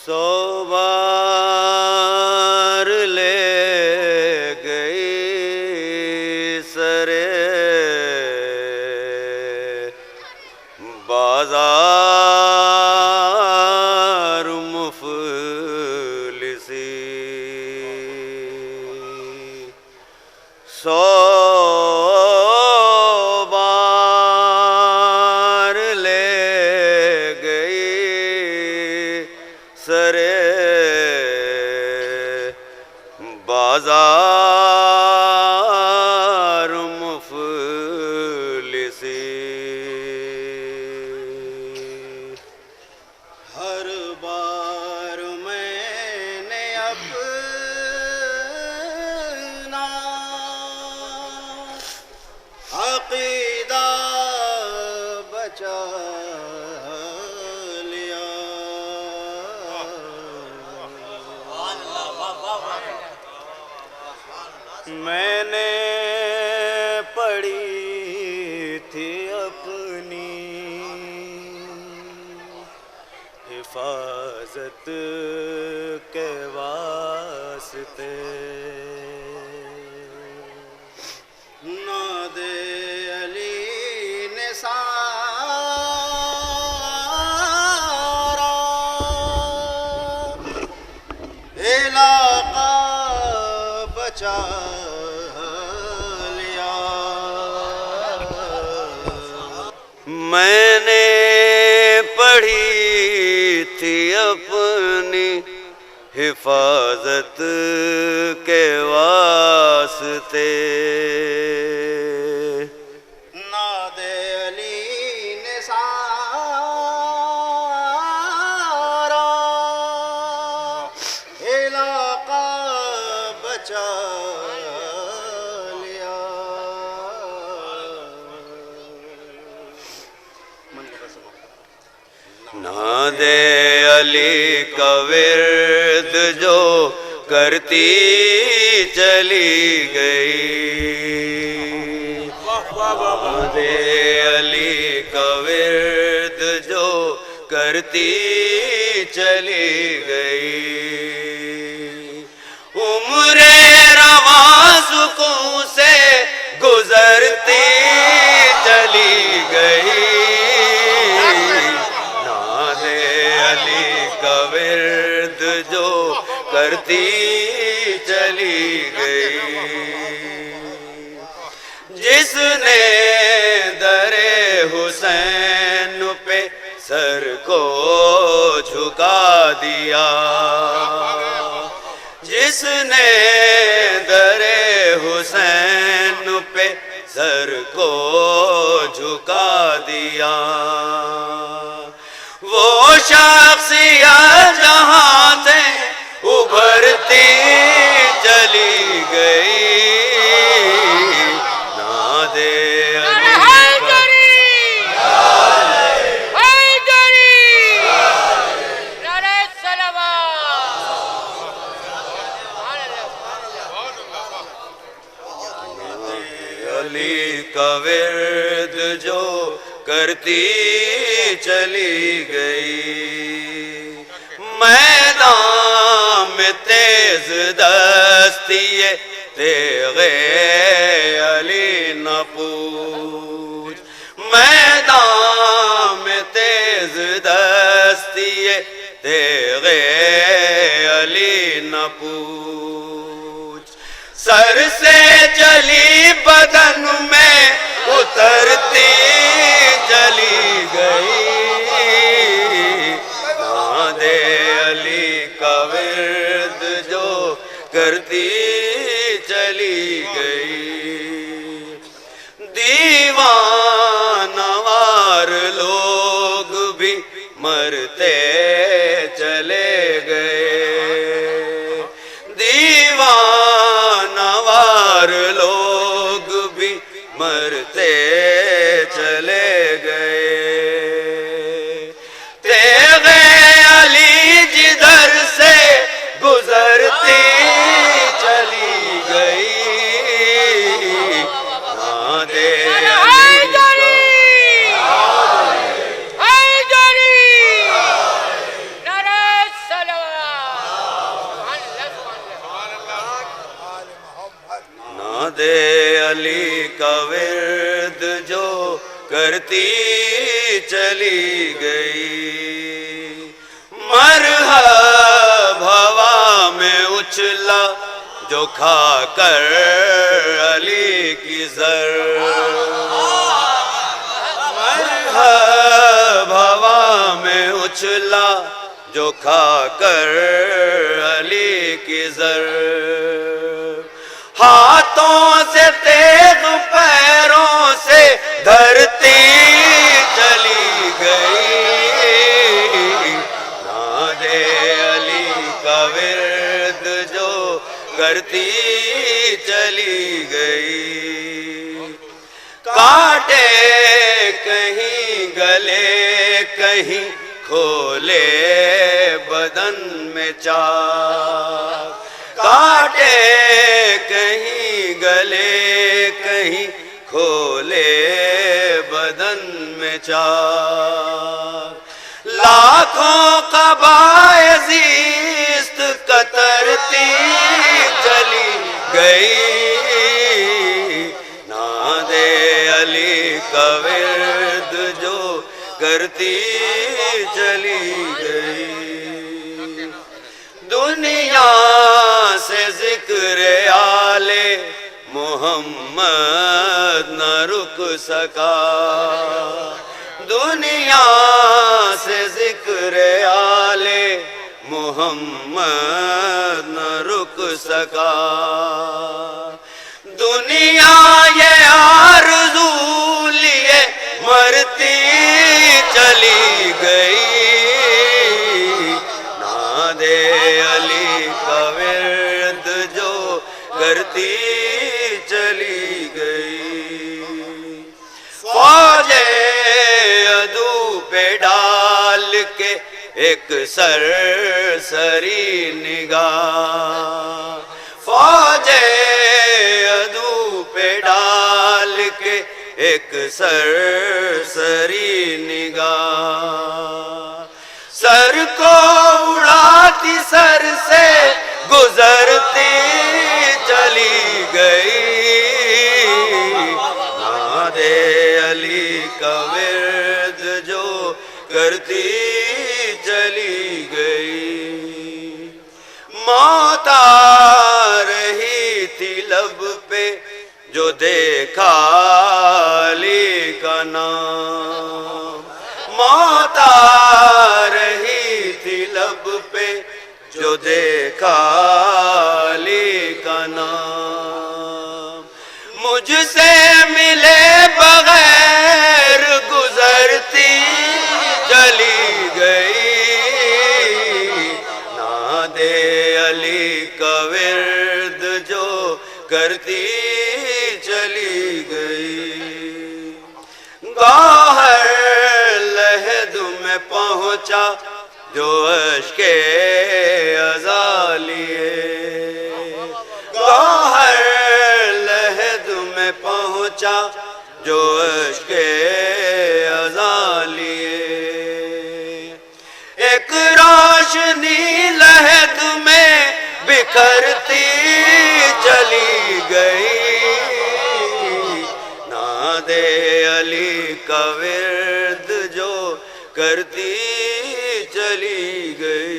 100 بار لے گئی سرے بازار مفلسی 100 بار لے گئی سرے بازار مفلسی ہر بار میں نے اپنا عقیدہ بچا لیا میں نے پڑھی تھی اپنی حفاظت کے واسطے ناد علی نے سارا علاقہ بچا لیا میں نے پڑھی تھی اپنی حفاظت کے واسطے ناد علی نے سارا علاقہ بچا لیا ناد علی کا ورد جو کرتی چلی گئی ناد علی کا ورد جو کرتی چلی گئی عمر رواں سکون سے گزرتی چلی گئی ناد علی کا ورد جو کرتی چلی گئی جس نے در حسین پہ سر کو جھکا دیا جس نے در حسین پہ سر کو جھکا دیا وہ شخصیت جہاں سے ابھرتی چلی گئی ناد علی کا ورد جو کرتی چلی گئی میدان میں تیز دستی تیغ علی نہ پوچھ میدان میں تیز دستی تیغ علی نہ پوچھ سر سے چلی بدن میں اترتی چلی گئی ناد علی کا ورد جو کرتی چلی گئی دیوانوار لوگ بھی مرتے چلے گئے دیوانوار لوگ بھی مرتے چلے گئے تیغ علی جدھر سے گزرتی چلی گئی ناد علی علی کا ورد جو کرتی چلی گئی، مرحب ہوا میں اچھلا جو کھا کر علی کی زر، مرحب ہوا میں اچھلا جو کھا کر علی کی زر، ہاتھوں سے تیغ پیروں سے دھرتی چلی گئی، ناد علی کا ورد جو کرتی چلی گئی، کانٹے کہیں گلے کہیں کھولے بدن میں چاک، کانٹے کہیں گلے کہیں کھولے بدن میں چاک، لاکھوں قبائے زیست کترتی چلی گئی، ناد علی کا ورد جو کرتی چلی گئی، دنیا سے ذکر آل محمد نہ رک سکا، دنیا سے ذکر آل محمد نہ رک سکا، دنیا یہ آرزو لیے مرتی چلی گئی، ناد علی کا ورد جو کرتی چلی گئی، فوج عدو پہ ڈال کے ایک سرسری نگاہ، فوج عدو پہ ڈال کے ایک سرسری نگاہ، سر کو اڑاتی سر سے گزرتی چلی گئی، ناد علی کا ورد جو کرتی چلی گئی، موت آ رہی تھی لب پہ جو دیکھا علی کا نام، موت آ رہی تھی لب پہ جو دیکھا علی کا نام، مجھ سے ملے بغیر گزرتی چلی گئی، ناد علی کا ورد جو کرتی چلی گئی، گوہر لحد میں پہنچا جو اشک ازا لیے، گوہر لحد میں پہنچا جو اشک ازا لیے، ایک روشنی لحد میں بکھرتی چلی گئی، ناد علی کا ورد جو کرتی چلی گئی۔